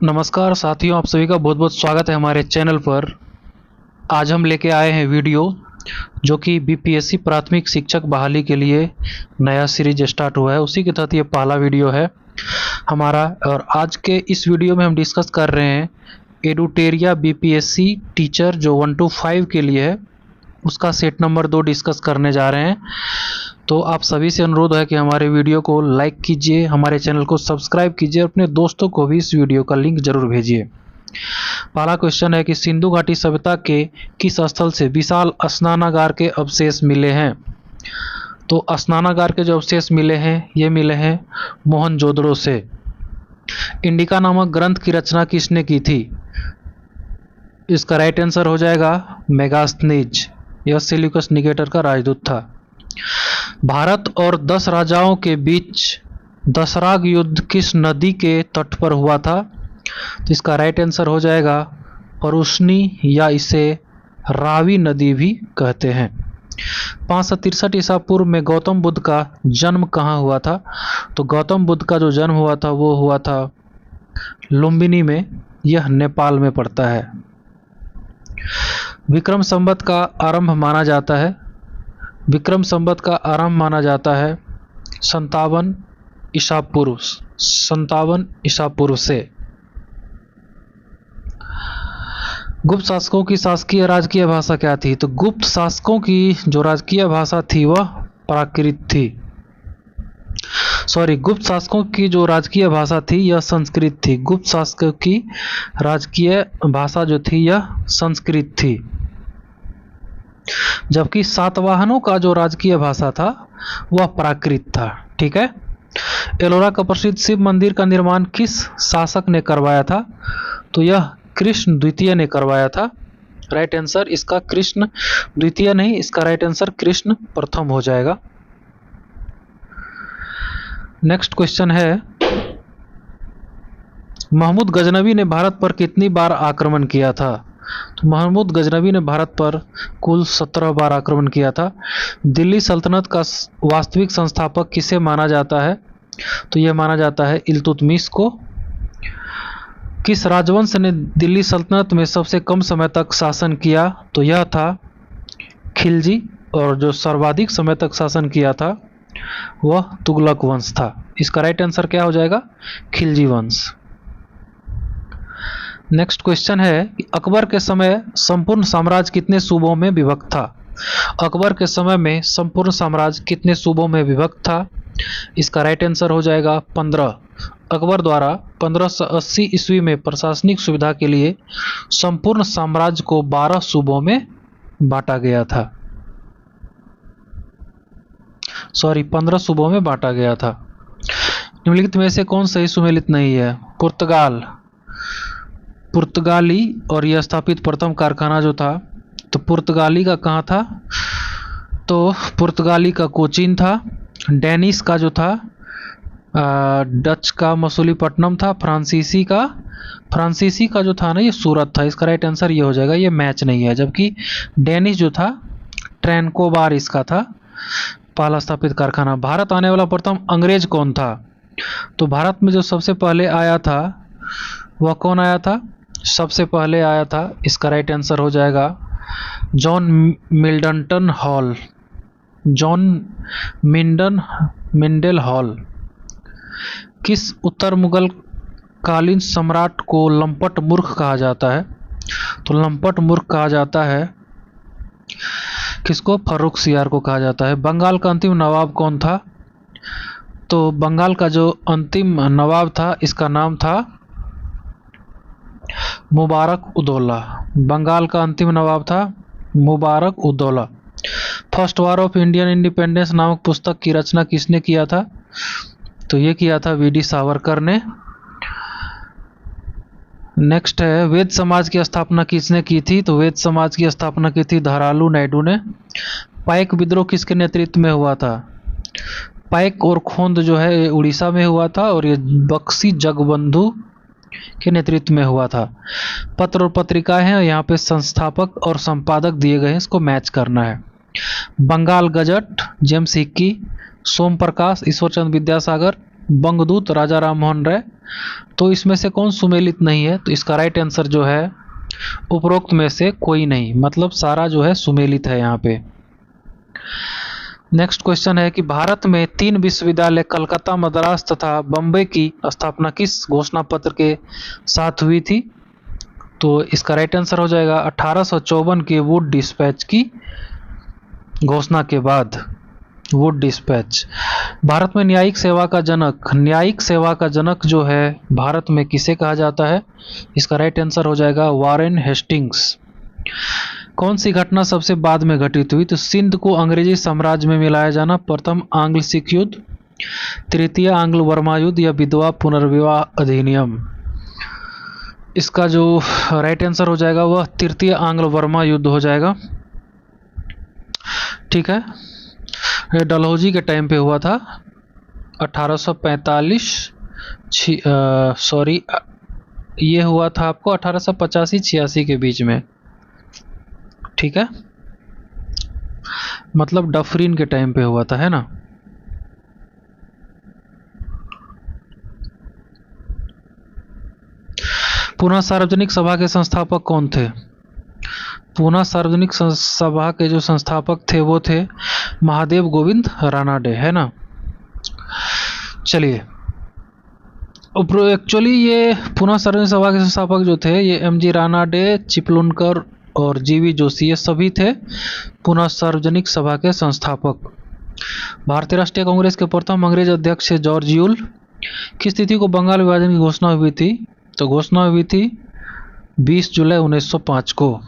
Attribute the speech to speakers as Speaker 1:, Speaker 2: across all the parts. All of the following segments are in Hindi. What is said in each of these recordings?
Speaker 1: नमस्कार साथियों, आप सभी का बहुत बहुत स्वागत है हमारे चैनल पर। आज हम लेके आए हैं वीडियो जो कि बीपीएससी प्राथमिक शिक्षक बहाली के लिए नया सीरीज स्टार्ट हुआ है, उसी के तहत ये पहला वीडियो है हमारा। और आज के इस वीडियो में हम डिस्कस कर रहे हैं एडुटेरिया बीपीएससी टीचर जो 1 to 5 के लिए है, उसका सेट नंबर 2 डिस्कस करने जा रहे हैं। तो आप सभी से अनुरोध है कि हमारे वीडियो को लाइक कीजिए, हमारे चैनल को सब्सक्राइब कीजिए और अपने दोस्तों को भी इस वीडियो का लिंक जरूर भेजिए। पहला क्वेश्चन है कि सिंधु घाटी सभ्यता के किस स्थल से विशाल स्नानागार के अवशेष मिले हैं? तो स्नानागार के जो अवशेष मिले हैं ये मिले हैं मोहनजोदड़ो से। इंडिका नामक ग्रंथ की रचना किसने की थी? इसका राइट आंसर हो जाएगा मेगास्थनीज। यह सेल्यूकस निकेटर का राजदूत था। भारत और 10 राजाओं के बीच दसराग युद्ध किस नदी के तट पर हुआ था? तो इसका राइट आंसर हो जाएगा परुष्णी, या इसे रावी नदी भी कहते हैं। 563 ईसा पूर्व में गौतम बुद्ध का जन्म कहाँ हुआ था? तो गौतम बुद्ध का जो जन्म हुआ था वो हुआ था लुम्बिनी में, यह नेपाल में पड़ता है। विक्रम संवत का आरंभ माना जाता है, विक्रम संवत का आरंभ माना जाता है 57 ईसा पूर्व, 57 ईसा पूर्व से। गुप्त शासकों की शासकीय राजकीय भाषा क्या थी? तो गुप्त शासकों की जो राजकीय भाषा थी वह प्राकृत थी। गुप्त शासकों की जो राजकीय भाषा थी यह संस्कृत थी। गुप्त शासकों की राजकीय भाषा जो थी यह संस्कृत थी, जबकि सातवाहनों का जो राजकीय भाषा था वह प्राकृत था। ठीक है। एलोरा का प्रसिद्ध शिव मंदिर का निर्माण किस शासक ने करवाया था? तो यह कृष्ण द्वितीय ने करवाया था। राइट आंसर इसका कृष्ण द्वितीय नहीं, इसका राइट आंसर कृष्ण प्रथम हो जाएगा। नेक्स्ट क्वेश्चन है, महमूद गजनवी ने भारत पर कितनी बार आक्रमण किया था? तो महमूद गजनवी ने भारत पर कुल 17 बार आक्रमण किया था। दिल्ली सल्तनत का वास्तविक संस्थापक किसे माना जाता है? तो यह माना जाता है इल्तुतमिश को। किस राजवंश ने दिल्ली सल्तनत में सबसे कम समय तक शासन किया? तो यह था खिलजी, और जो सर्वाधिक समय तक शासन किया था वह तुगलक वंश था। इसका राइट आंसर क्या हो जाएगा? खिलजी वंश। नेक्स्ट क्वेश्चन है कि अकबर के समय संपूर्ण साम्राज्य कितने सूबों में विभक्त था? अकबर के समय में संपूर्ण साम्राज्य कितने सूबों में विभक्त था? इसका राइट आंसर हो जाएगा 15। अकबर द्वारा 1580 ईस्वी में प्रशासनिक सुविधा के लिए संपूर्ण साम्राज्य को 12 सूबों में बांटा गया था। 15 सूबों में बांटा गया था। निम्नलिखित में से कौन सही सुमेलित नहीं है? पुर्तगाली और यह स्थापित प्रथम कारखाना जो था, तो पुर्तगाली का कहाँ था? तो पुर्तगाली का कोचीन था। डेनिश का जो था डच का मसूलीपट्टनम था। फ्रांसीसी का जो था ना ये सूरत था। इसका राइट आंसर ये हो जाएगा, ये मैच नहीं है। जबकि डेनिश जो था ट्रैनकोबार इसका था पहला स्थापित कारखाना। भारत आने वाला प्रथम अंग्रेज कौन था? तो भारत में जो सबसे पहले आया था वह कौन आया था? सबसे पहले आया था, इसका राइट आंसर हो जाएगा John Mildenhall. John Mildenhall. किस उत्तर मुगल कालीन सम्राट को लंपट मूर्ख कहा जाता है? तो लंपट मूर्ख कहा जाता है किसको? फर्रुखसियार को कहा जाता है। बंगाल का अंतिम नवाब कौन था? तो बंगाल का जो अंतिम नवाब था इसका नाम था मुबारक उदौला। बंगाल का अंतिम नवाब था Mubarak Uddaula. First war of Indian independence नामक पुस्तक की रचना किसने किया था? तो ये किया था वीडी सावरकर ने। नेक्स्ट है, वेद समाज की स्थापना किसने की थी? तो वेद समाज की स्थापना की थी धारालू नायडू ने। पाइक विद्रोह किसके नेतृत्व में हुआ था? पाइक और खोंद जो है उड़ीसा में हुआ था, और ये बक्सी जगबंधु के नेतृत्व में हुआ था। पत्र और पत्रिकाएं हैं, यहाँ पे संस्थापक और संपादक दिए गए हैं, इसको मैच करना है। बंगाल गजट जेम्स हिक्की, सोम प्रकाश, ईश्वरचंद विद्यासागर, बंगदूत राजा राम मोहन राय, तो इसमें से कौन सुमेलित नहीं है? तो इसका राइट आंसर जो है उपरोक्त में से कोई नहीं, मतलब सारा जो है सुमेलित है यहाँ पे। नेक्स्ट क्वेश्चन है कि भारत में 3 विश्वविद्यालय कलकत्ता, मद्रास तथा बम्बई की स्थापना किस घोषणा पत्र के साथ हुई थी? तो इसका राइट आंसर हो जाएगा 1854 के वुड डिस्पैच की घोषणा के बाद। Wood dispatch. भारत में न्यायिक सेवा का जनक जो है भारत में किसे कहा जाता है? इसका राइट आंसर हो जाएगा वारेन हेस्टिंग्स। कौन सी घटना सबसे बाद में घटित हुई? तो सिंध को अंग्रेजी साम्राज्य में मिलाया जाना, प्रथम आंग्ल सिख युद्ध, तृतीय आंग्ल वर्मा युद्ध या विधवा पुनर्विवाह अधिनियम। इसका जो राइट आंसर हो जाएगा वह तृतीय आंग्ल वर्मा युद्ध हो जाएगा। ठीक है, ये डलहौजी के टाइम पे हुआ था 1845, सॉरी ये हुआ था आपको 1885-86 के बीच में। ठीक है, मतलब डफरीन के टाइम पे हुआ था, है ना। पुनः सार्वजनिक सभा के संस्थापक कौन थे? पुनः सार्वजनिक सभा के जो संस्थापक थे वो थे महादेव गोविंद रानाडे, है ना। चलिए, एक्चुअली ये पुनः सार्वजनिक सभा के संस्थापक जो थे ये एम.जी. रानाडे, चिपलुनकर और जी.वी. जोशी, ये सभी थे पुनः सार्वजनिक सभा के संस्थापक। भारतीय राष्ट्रीय कांग्रेस के प्रथम अंग्रेज अध्यक्ष जॉर्ज यूल। किस तिथि को बंगाल विभाजन की घोषणा हुई थी? तो घोषणा हुई थी 20 जुलाई 1905 को।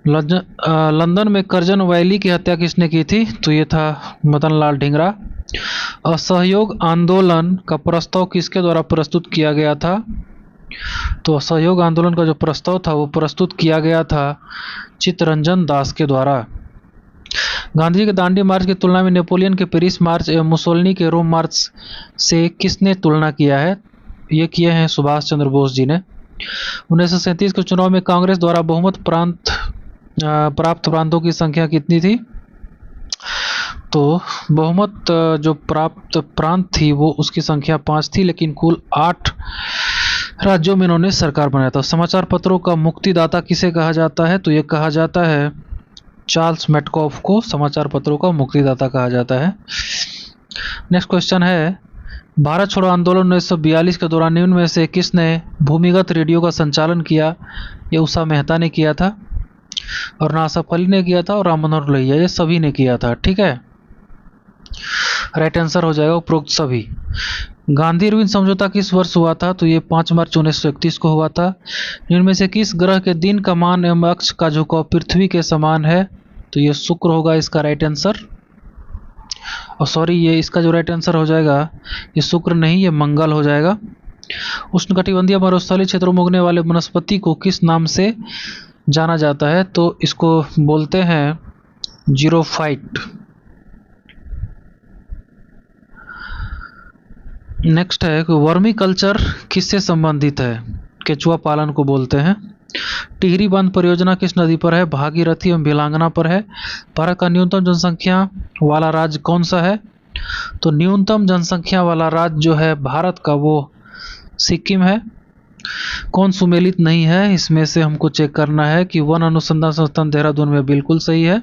Speaker 1: लंदन में कर्जन वैली की हत्या किसने की थी? तो ये था मदन लाल ढींगरा। असहयोग आंदोलन का प्रस्ताव किसके द्वारा प्रस्तुत किया गया था? तो असहयोग आंदोलन का जो प्रस्ताव था वो प्रस्तुत किया गया था चित्तरंजन दास के द्वारा। गांधी जी के दांडी मार्च की तुलना में नेपोलियन के पेरिस मार्च एवं मुसोलिनी के रोम मार्च से किसने तुलना किया है? ये किए हैं सुभाष चंद्र बोस जी ने। 1937 के चुनाव में कांग्रेस द्वारा बहुमत प्राप्त प्रांतों की संख्या कितनी थी? तो बहुमत जो प्राप्त प्रांत थी वो उसकी संख्या 5 थी, लेकिन कुल 8 राज्यों में इन्होंने सरकार बनाया था। समाचार पत्रों का मुक्तिदाता किसे कहा जाता है? तो ये कहा जाता है चार्ल्स मेटकॉफ को समाचार पत्रों का मुक्तिदाता कहा जाता है। नेक्स्ट क्वेश्चन है, भारत छोड़ो आंदोलन 1942 के दौरान निम्न में से किसने भूमिगत रेडियो का संचालन किया? ये उषा मेहता ने किया था, और नासफ अली ने किया था, और राम मनोहर लोहिया, ये सभी ने किया था। ठीक है, राइट आंसर हो जाएगा उपरोक्त सभी। गांधी इरविन समझौता किस वर्ष हुआ था? तो ये 5 मार्च 1931 को हुआ था। इनमें से किस ग्रह के दिन का मान एवं अक्ष का झुकाव पृथ्वी के समान है? तो ये शुक्र होगा इसका राइट आंसर। और सॉरी, ये इसका जो राइट आंसर हो जाएगा ये शुक्र नहीं, ये मंगल हो जाएगा। उष्णकटिबंधीय मरुस्थलीय क्षेत्रों में उगने वाले वनस्पति को किस नाम से जाना जाता है? तो इसको बोलते हैं जीरोफाइट। नेक्स्ट है कि वर्मी कल्चर किससे संबंधित है? केचुआ पालन को बोलते हैं। टिहरी बांध परियोजना किस नदी पर है? भागीरथी एवं भिलांगना पर है। भारत का न्यूनतम जनसंख्या वाला राज्य कौन सा है? तो न्यूनतम जनसंख्या वाला राज्य जो है भारत का वो सिक्किम है। कौन सुमेलित नहीं है? इसमें से हमको चेक करना है कि वन अनुसंधान संस्थान देहरादून में बिल्कुल सही है।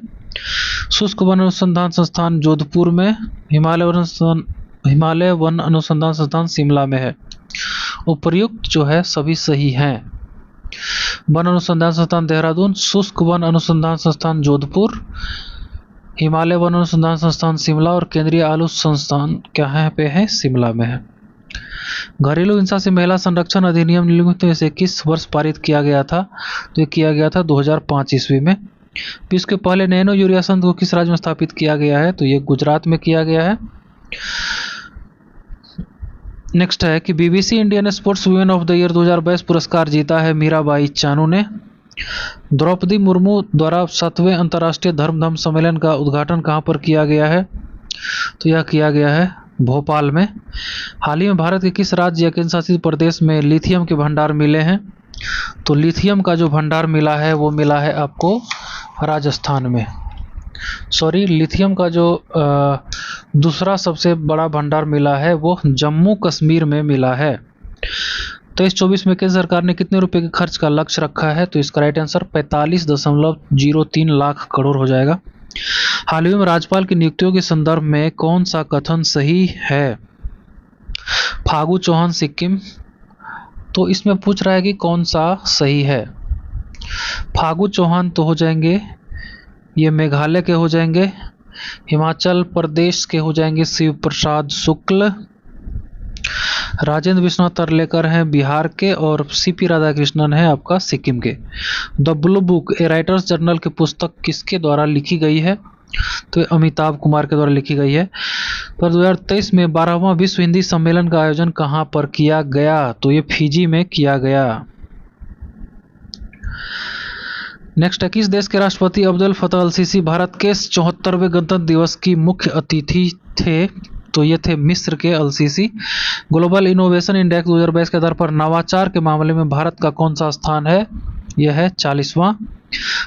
Speaker 1: शुष्क वन अनुसंधान संस्थान जोधपुर में, हिमालय वन अनुसंधान संस्थान शिमला में है। उपर्युक्त जो है सभी सही हैं। वन अनुसंधान संस्थान देहरादून, शुष्क वन अनुसंधान संस्थान जोधपुर, हिमालय वन अनुसंधान संस्थान शिमला, और केंद्रीय आलू संस्थान कहाँ पे है? शिमला में है। घरेलू हिंसा से महिला संरक्षण अधिनियम निम्नलिखित में से किस वर्ष पारित किया गया था? तो ये किया गया था 2005 ईस्वी में। विश्व के पहले नैनो यूरिया संयंत्र को किस राज्य में स्थापित किया गया है? तो ये गुजरात में किया गया है। नेक्स्ट है कि BBC Indian sports women of the year 2022 पुरस्कार जीता है मीराबाई चानू ने। द्रौपदी मुर्मू द्वारा 7वें अंतर्राष्ट्रीय धर्म सम्मेलन का उद्घाटन कहाँ पर किया गया है? तो यह किया गया है भोपाल में। हाल ही में भारत के किस राज्य या केंद्र शासित प्रदेश में लिथियम के भंडार मिले हैं? तो लिथियम का जो भंडार मिला है वो मिला है आपको राजस्थान में। सॉरी, लिथियम का जो दूसरा सबसे बड़ा भंडार मिला है वो जम्मू कश्मीर में मिला है। 23-24 में केंद्र सरकार ने कितने रुपए के खर्च का लक्ष्य रखा है? तो इसका राइट आंसर 45.03 लाख करोड़ हो जाएगा। हाल ही में राज्यपाल की नियुक्तियों के संदर्भ में कौन सा कथन सही है? फागू चौहान सिक्किम, तो इसमें पूछ रहा है कि कौन सा सही है। फागू चौहान तो हो जाएंगे, ये मेघालय के हो जाएंगे, हिमाचल प्रदेश के हो जाएंगे शिव प्रसाद शुक्ल, राजेंद्र विश्वनाथ तरलेकर हैं बिहार के, और सीपी राधाकृष्णन है आपका सिक्किम के। The blue book A writers journal की पुस्तक किसके द्वारा लिखी गई है? तो अमिताभ कुमार के द्वारा लिखी गई है। पर 2023 में 12वां विश्व हिंदी सम्मेलन का आयोजन कहां पर किया गया? तो ये फिजी में किया गया। नेक्स्ट है, किस देश के राष्ट्रपति अब्दुल फतह अल सीसी भारत के 74वें गणतंत्र दिवस की मुख्य अतिथि थे? तो ये थे मिस्र के अल सीसी। ग्लोबल इनोवेशन इंडेक्स 2022 के आधार पर नवाचार के मामले में भारत का कौन सा स्थान है? यह है 40वां।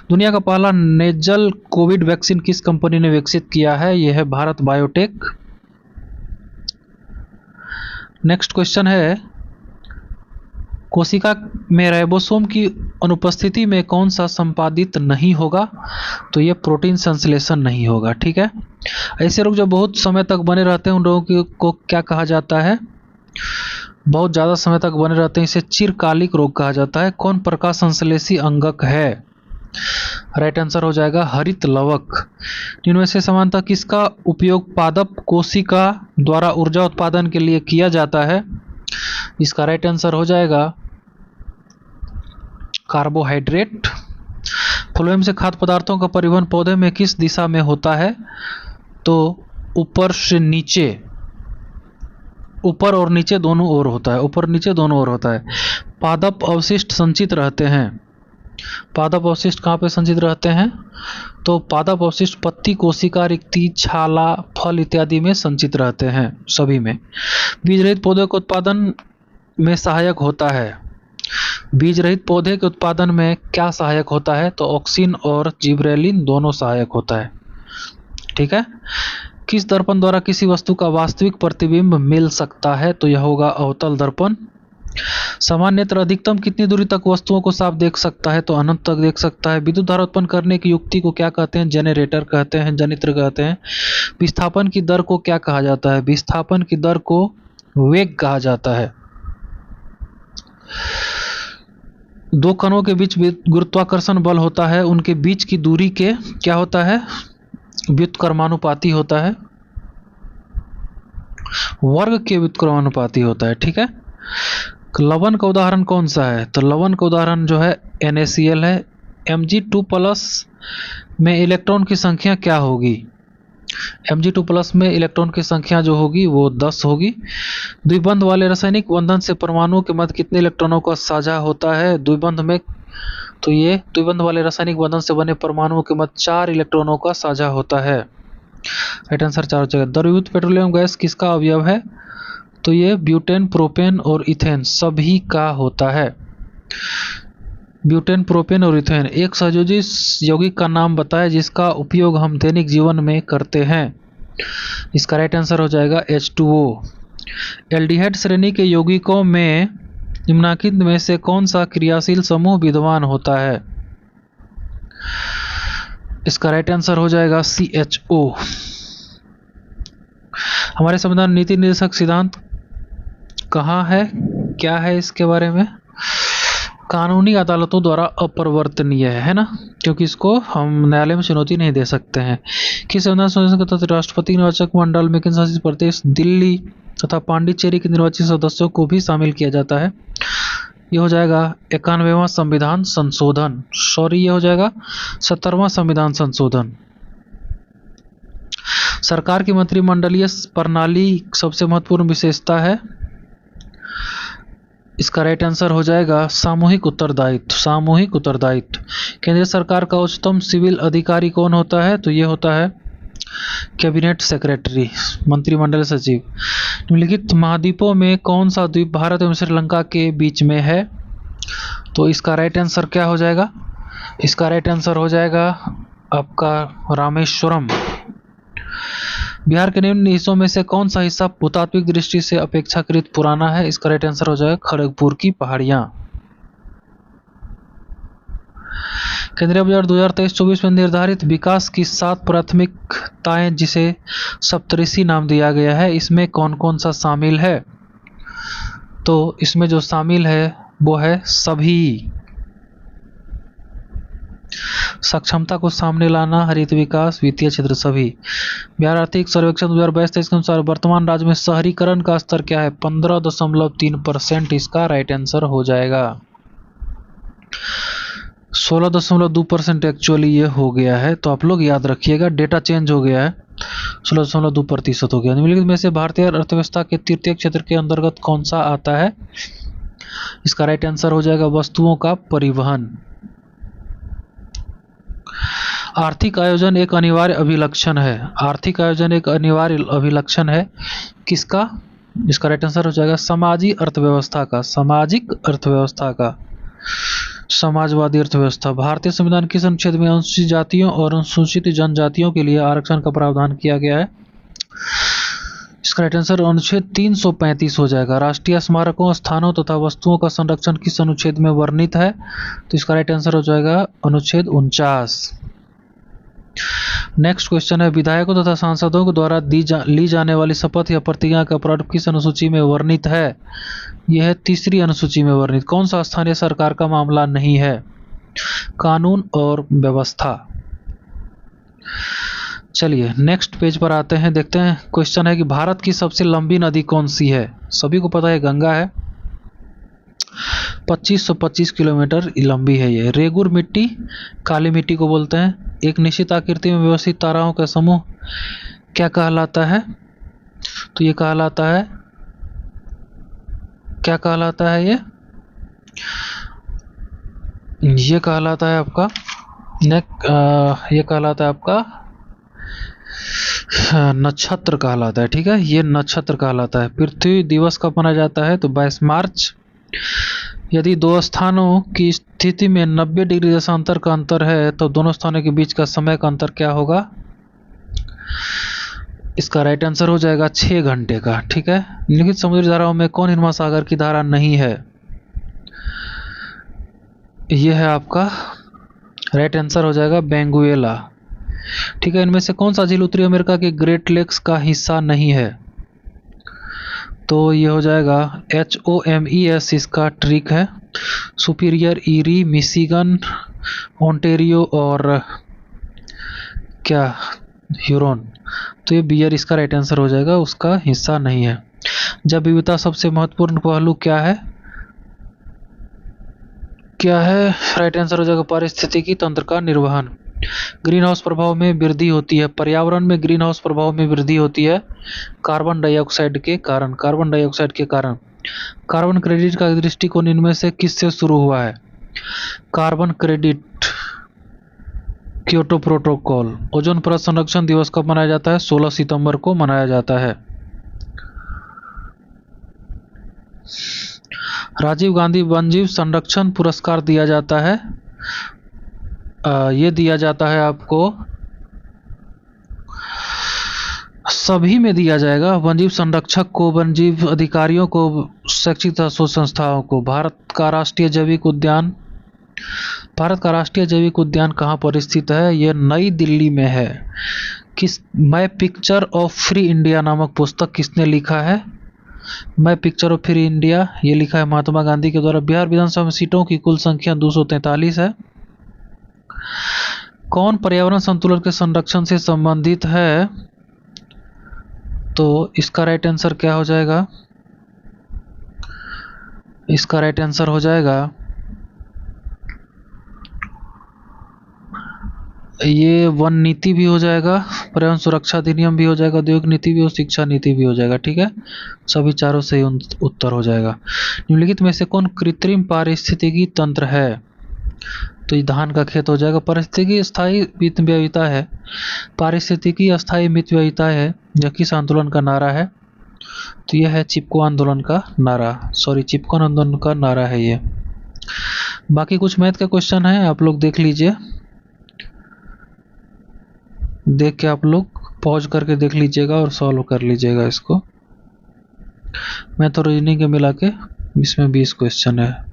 Speaker 1: दुनिया का पहला नेजल कोविड वैक्सीन किस कंपनी ने विकसित किया है? यह है भारत बायोटेक। नेक्स्ट क्वेश्चन है, कोशिका में राइबोसोम की अनुपस्थिति में कौन सा संपादित नहीं होगा? तो ये प्रोटीन संश्लेषण नहीं होगा। ठीक है, ऐसे रोग जो बहुत समय तक बने रहते हैं उन रोगों को क्या कहा जाता है? बहुत ज़्यादा समय तक बने रहते हैं, इसे चिरकालिक रोग कहा जाता है। कौन प्रकाश संश्लेषी अंगक है? राइट आंसर हो जाएगा हरित लवक। इनमें से समानतः किसका उपयोग पादप कोशिका द्वारा ऊर्जा उत्पादन के लिए किया जाता है? इसका राइट आंसर हो जाएगा कार्बोहाइड्रेट। फ्लोएम से खाद्य पदार्थों का परिवहन पौधे में किस दिशा में होता है? तो ऊपर से नीचे, ऊपर और नीचे दोनों ओर होता है, ऊपर नीचे दोनों ओर होता है। पादप अवशिष्ट संचित रहते हैं। पादप अवशिष्ट कहाँ पे संचित रहते हैं? तो पादप अवशिष्ट पत्ती, कोशिका, रिक्ति, छाला, फल इत्यादि में संचित रहते हैं, सभी में। बीज रहित पौधे के उत्पादन में सहायक होता है। बीज रहित पौधे के उत्पादन में क्या सहायक होता है? तो ऑक्सिन और जिबरेलिन दोनों सहायक होता है। ठीक है, किस दर्पण द्वारा किसी वस्तु का वास्तविक प्रतिबिंब मिल सकता है? तो यह होगा अवतल दर्पण। सामान्यतः अधिकतम कितनी दूरी तक वस्तुओं को साफ देख सकता है? तो अनंत तक देख सकता है। विद्युत धारा उत्पन्न करने की युक्ति को क्या कहते हैं? जनरेटर कहते हैं, जनित्र कहते हैं। विस्थापन की दर को क्या कहा जाता है? विस्थापन की दर को वेग कहा जाता है। दो कणों के बीच गुरुत्वाकर्षण बल होता है, उनके बीच की दूरी के क्या होता है? व्युत्क्रमानुपाती होता है, वर्ग के व्युत्क्रमानुपाती होता है। ठीक है, लवण का उदाहरण कौन सा है? तो लवण का उदाहरण जो है NaCl है। Mg2+ में इलेक्ट्रॉन की संख्या क्या होगी? Mg2+ में इलेक्ट्रॉन की संख्या जो होगी वो 10 होगी। द्विबंध वाले रासायनिक बंधन से परमाणुओं के मध्य कितने इलेक्ट्रॉनों का साझा होता है? द्विबंध में, तो ये द्विबंध वाले रासायनिक बंधन से बने परमाणुओं के मध्य 4 इलेक्ट्रॉनों का साझा होता है। राइट आंसर 4 हो जाएगा। द्रवीभूत पेट्रोलियम गैस किसका अवयव है? तो ये ब्यूटेन, प्रोपेन और इथेन सभी का होता है। ब्यूटेन, प्रोपेन और इथेन। एक सहयोजी यौगिक का नाम बताएं जिसका उपयोग हम दैनिक जीवन में करते हैं। इसका राइट आंसर हो जाएगा H2O। एल्डिहाइड श्रेणी के यौगिकों में निम्नलिखित में से कौन सा क्रियाशील समूह विद्यमान होता है? इसका राइट आंसर हो जाएगा CHO। हमारे संविधान नीति निर्देशक सिद्धांत कहाँ है, क्या है इसके बारे में? कानूनी अदालतों द्वारा अपरिवर्तनीय है ना, क्योंकि इसको हम न्यायालय में चुनौती नहीं दे सकते हैं। किस संविधान संशोधन के तहत राष्ट्रपति निर्वाचक मंडल में केंद्र शासित प्रदेश दिल्ली तथा पांडिचेरी के निर्वाचित सदस्यों को भी शामिल किया जाता है? ये हो जाएगा 91वां संविधान संशोधन। सॉरी, ये हो जाएगा 70वां संविधान संशोधन। सरकार की मंत्रिमंडलीय प्रणाली सबसे महत्वपूर्ण विशेषता है। इसका राइट आंसर हो जाएगा सामूहिक उत्तरदायित्व। सामूहिक उत्तरदायित्व। केंद्र सरकार का उच्चतम सिविल अधिकारी कौन होता है? तो ये होता है कैबिनेट सेक्रेटरी, मंत्रिमंडल सचिव। निम्नलिखित महाद्वीपों में कौन सा द्वीप भारत एवं श्रीलंका के बीच में है? तो इसका राइट आंसर क्या हो जाएगा? इसका राइट आंसर हो जाएगा आपका रामेश्वरम। बिहार के निम्न हिस्सों में से कौन सा हिस्सा भूतात्विक दृष्टि से अपेक्षाकृत पुराना है? इसका राइट आंसर हो जाएगा खड़गपुर की पहाड़ियां। केंद्रीय बजट 2023-24 में निर्धारित विकास की 7 प्राथमिकताएं जिसे सप्तऋषि नाम दिया गया है, इसमें कौन कौन सा शामिल है? तो इसमें जो शामिल है वो है सभी। सक्षमता को सामने लाना, हरित विकास, वित्तीय क्षेत्र, सभी। बिहार आर्थिक सर्वेक्षण 2022-23 के अनुसार वर्तमान राज्य में शहरीकरण का स्तर क्या है? 15.3%। इसका राइट आंसर हो जाएगा। 16.2% एक्चुअली ये हो गया है, तो आप लोग याद रखिएगा, डेटा चेंज हो गया है, 16.2% हो गया। निम्नलिखित में से भारतीय अर्थव्यवस्था के तृतीय क्षेत्र के अंतर्गत कौन सा आता है? इसका राइट आंसर हो जाएगा वस्तुओं का परिवहन। आर्थिक आयोजन एक अनिवार्य अभिलक्षण है। आर्थिक आयोजन एक अनिवार्य अभिलक्षण है किसका? इसका राइट आंसर हो जाएगा सामाजिक अर्थव्यवस्था का। सामाजिक अर्थव्यवस्था का, समाजवादी अर्थव्यवस्था। भारतीय संविधान किस अनुच्छेद में अनुसूचित जातियों और अनुसूचित जनजातियों के लिए आरक्षण का प्रावधान किया गया है? इसका राइट आंसर अनुच्छेद 335 हो जाएगा। राष्ट्रीय स्मारकों, स्थानों तथा वस्तुओं का संरक्षण किस अनुच्छेद में वर्णित है? तो इसका राइट आंसर हो जाएगा अनुच्छेद 49। नेक्स्ट क्वेश्चन है, विधायकों तथा सांसदों के द्वारा ली जाने वाली शपथ या प्रतिज्ञा का प्रारूप किस अनुसूची में वर्णित है? यह है 3री अनुसूची में वर्णित। कौन सा स्थानीय सरकार का मामला नहीं है? कानून और व्यवस्था। चलिए नेक्स्ट पेज पर आते हैं, देखते हैं। क्वेश्चन है कि भारत की सबसे लंबी नदी कौन सी है? सभी को पता है गंगा है, 2525 किलोमीटर लंबी है ये। रेगुर मिट्टी, काली मिट्टी को बोलते हैं। एक निश्चित आकृति में व्यवस्थित ताराओं का समूह क्या कहलाता है? तो ये कहलाता है, क्या कहलाता है ये कहलाता है आपका ये कहलाता है आपका नक्षत्र कहलाता है। ठीक है, ये नक्षत्र कहलाता है। पृथ्वी दिवस कब मनाया जाता है? तो 22 मार्च। यदि दो स्थानों की स्थिति में 90 डिग्री देशांतर का अंतर है तो दोनों स्थानों के बीच का समय का अंतर क्या होगा? इसका राइट आंसर हो जाएगा 6 घंटे का। ठीक है, निम्नलिखित समुद्री धाराओं में कौन हिंद महासागर की धारा नहीं है? यह है आपका राइट आंसर हो जाएगा बेंगुएला। ठीक है, इनमें से कौन सा झील उत्तरी अमेरिका के ग्रेट लेक्स का हिस्सा नहीं है? तो ये हो जाएगा HOMES, इसका ट्रिक है। सुपीरियर, ईरी, मिशिगन, ओंटेरियो और क्या ह्यूरोन। तो ये बियर इसका राइट आंसर हो जाएगा, उसका हिस्सा नहीं है। जब विविधता सबसे महत्वपूर्ण पहलू क्या है? राइट आंसर हो जाएगा पारिस्थितिकी तंत्र का निर्वहन। ग्रीन हाउस प्रभाव में वृद्धि होती है। पर्यावरण में ग्रीन हाउस प्रभाव में वृद्धि होती है कार्बन डाइऑक्साइड के कारण। कार्बन क्रेडिट का दृष्टिकोण इनमें से किससे शुरू हुआ है? Carbon credit, Kyoto protocol. Ozone परत संरक्षण दिवस कब मनाया जाता है? 16 सितंबर को मनाया जाता है। राजीव गांधी वन्यजीव संरक्षण पुरस्कार दिया जाता है, ये दिया जाता है आपको सभी में दिया जाएगा। वन्यजीव संरक्षक को, वन्यजीव अधिकारियों को, शैक्षिक शोध संस्थाओं को। भारत का राष्ट्रीय जैविक उद्यान कहाँ पर स्थित है? यह नई दिल्ली में है। My picture of free India नामक पुस्तक किसने लिखा है? My picture of free India ये लिखा है महात्मा गांधी के द्वारा। बिहार विधानसभा में सीटों की कुल संख्या 243 है। कौन पर्यावरण संतुलन के संरक्षण से संबंधित है? तो इसका राइट आंसर क्या हो जाएगा? इसका राइट आंसर हो जाएगा ये वन नीति भी हो जाएगा, पर्यावरण सुरक्षा अधिनियम भी हो जाएगा, उद्योग नीति भी और शिक्षा नीति भी हो जाएगा। ठीक है, सभी चारों से उत्तर हो जाएगा। निम्नलिखित में से कौन कृत्रिम पारिस्थितिकी तंत्र है? तो ये धान का खेत हो जाएगा। पारिस्थितिकी स्थायी मितव्ययिता है। पारिस्थितिकी अस्थायी मितव्ययिता है। यह किस आंदोलन का नारा है? तो यह है चिपको आंदोलन का नारा है ये। बाकी कुछ मैथ का क्वेश्चन है, आप लोग देख लीजिए। देख के आप लोग पॉज करके देख लीजिएगा और सॉल्व कर लीजिएगा इसको। मैथ और रीजनिंग के मिला के इसमें 20 क्वेश्चन है।